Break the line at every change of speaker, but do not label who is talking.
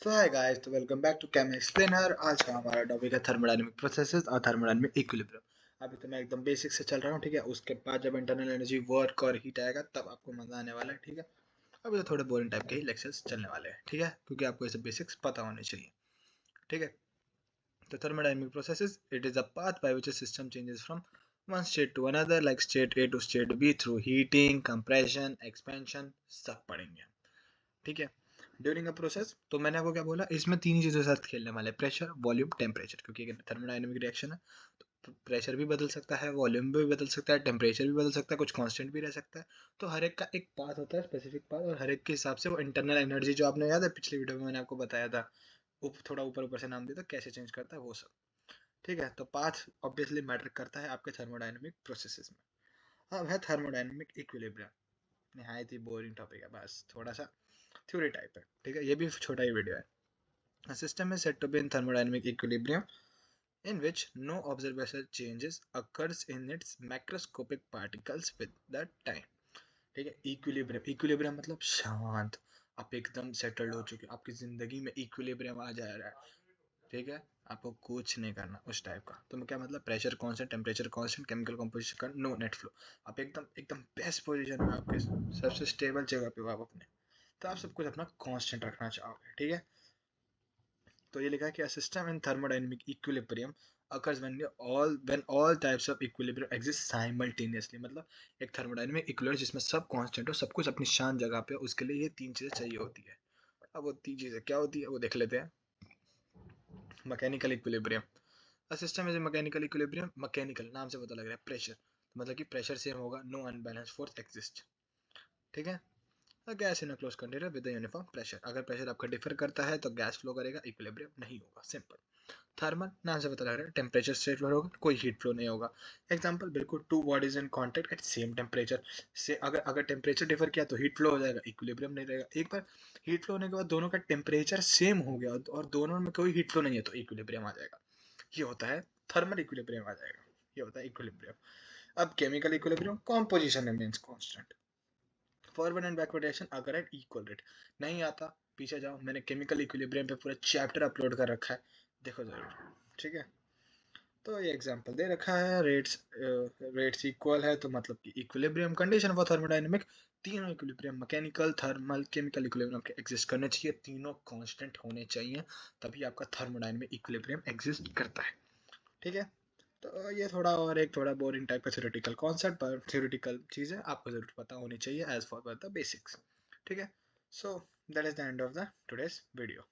सो hi guys, तो welcome back to chem explainer. आज का हमारा टॉपिक है थर्मोडायनेमिक प्रोसेसेस और थर्मोडायनेमिक इक्विलिब्रियम। अभी तो मैं एकदम बेसिक से चल रहा हूँ, ठीक है। उसके बाद जब इंटरनल एनर्जी, वर्क और हीट आएगा तब आपको मजा आने वाला है, ठीक है। अभी तो थोड़े बोरिंग टाइप के ही लेक्चर्स चलने वाले हैं, ठीक है, क्योंकि आपको ये सब बेसिक्स पता होने चाहिए, ठीक है। तो thermodynamic processes, it is a path by which a system changes from one state to another, like state A to state B through heating, compression, expansion, सब पढ़ेंगे, ठीक है। ड्यूरिंग अ प्रोसेस, तो मैंने आपको क्या बोला, इसमें तीन ही चीज़ों के साथ खेलने वाले, प्रेशर, वॉल्यूम, टेम्परेचर, क्योंकि थर्मोडायनेमिक रिएक्शन है तो प्रेशर भी बदल सकता है, वॉल्यूम भी बदल सकता है, टेम्परेचर भी बदल सकता है, कुछ कांस्टेंट भी रह सकता है। तो हर एक का एक पाथ होता है, स्पेसिफिक पाथ, और हर एक के हिसाब से वो इंटरनल एनर्जी, जो आपने याद है पिछली वीडियो में मैंने आपको बताया था, थोड़ा ऊपर ऊपर से नाम दिया था, कैसे चेंज करता है वो सब, ठीक है। तो पाथ ऑब्वियसली मैटर करता है आपके थर्मोडायनेमिक प्रोसेसेस में। अब है थर्मोडायनेमिक इक्विलिब्रियम, नहायत ही बोरिंग टॉपिक है, बस थोड़ा सा थ्योरी टाइप है, ठीक है। ये भी छोटा ही वीडियो है। A system is said to be in thermodynamic equilibrium in which no observable changes occurs in its macroscopic particles with the time, ठीक है। इक्विलिब्रियम, इक्विलिब्रियम मतलब शांत, आप एकदम सेटल्ड हो चुके, आपकी जिंदगी में इक्विलिब्रियम आ जा रहा है, ठीक है। आपको कुछ नहीं करना उस टाइप का। तो क्या मतलब, pressure constant, temperature constant, chemical composition का नो नेट फ्लो, आप एकदम एकदम बेस्ट पोजीशन में, आपके सबसे स्टेबल जगह पे हो आप अपने, तो आप सब कुछ अपना कांस्टेंट रखना चाहोगे, ठीक है। तो ये लिखा है कि a system in thermodynamic equilibrium occurs when all types of equilibrium exist simultaneously, मतलब एक थर्मोडायनेमिक इक्विलिब्रियम जिसमें सब कांस्टेंट हो, सब कुछ अपनी शांत जगह पे हो, उसके लिए ये तीन चीजें चाहिए होती है। अब वो तीन चीजें क्या होती है वो देख लेते हैं। Mechanical equilibrium, a system is a mechanical equilibrium, mechanical नाम से पता लग रहा है, प्रेशर, मतलब कि प्रेशर सेम होगा, नो अनबैलेंस फोर्स एग्जिस्ट, ठीक है। Gas in close container with uniform pressure, अगर प्रेशर आपका डिफर करता है तो गैस फ्लो करेगा, इक्विलिब्रियम नहीं होगा, सिंपल। थर्मल, नाम से पता लग रहा है, टेम्परेचर स्टेट पर होगा, कोई हीट फ्लो नहीं होगा। एग्जांपल, बिल्कुल two bodies in contact at same temperature से, अगर अगर टेम्परेचर डिफर किया तो हीट फ्लो हो जाएगा, इक्विलिब्रियम नहीं रहेगा। एक बार हीट फ्लो होने के बाद दोनों का टेम्परेचर सेम हो गया और दोनों में कोई हीट फ्लो नहीं है तो इक्विलिब्रियम आ जाएगा, ये होता है थर्मल इक्विलिब्रियम आ जाएगा, ये होता है इक्विलिब्रियम। अब chemical equilibrium, composition remains constant, forward and backward reaction अगर एट इक्वल रेट, नहीं आता पीछे जाओ, मैंने केमिकल इक्विलिब्रियम पे पूरा चैप्टर अपलोड कर रखा है, देखो जरूर, ठीक है। तो ये एग्जांपल दे रखा है, रेट्स इक्वल है तो मतलब कि इक्विलिब्रियम कंडीशन फॉर थर्मोडायनेमिक, तीनों equilibrium, mechanical, thermal, chemical equilibrium के एग्जिस्ट करने चाहिए, तीनों कांस्टेंट होने चाहिए, तभी आपका थर्मोडायनेमिक इक्विलिब्रियम एग्जिस्ट करता है, ठीक है। तो ये थोड़ा और एक थोड़ा बोरिंग टाइप का थ्योरेटिकल कॉन्सेप्ट, पर थ्योरेटिकल चीज़ें आपको जरूर पता होनी चाहिए एज फॉर द बेसिक्स, ठीक है। So that is the end of the today's video.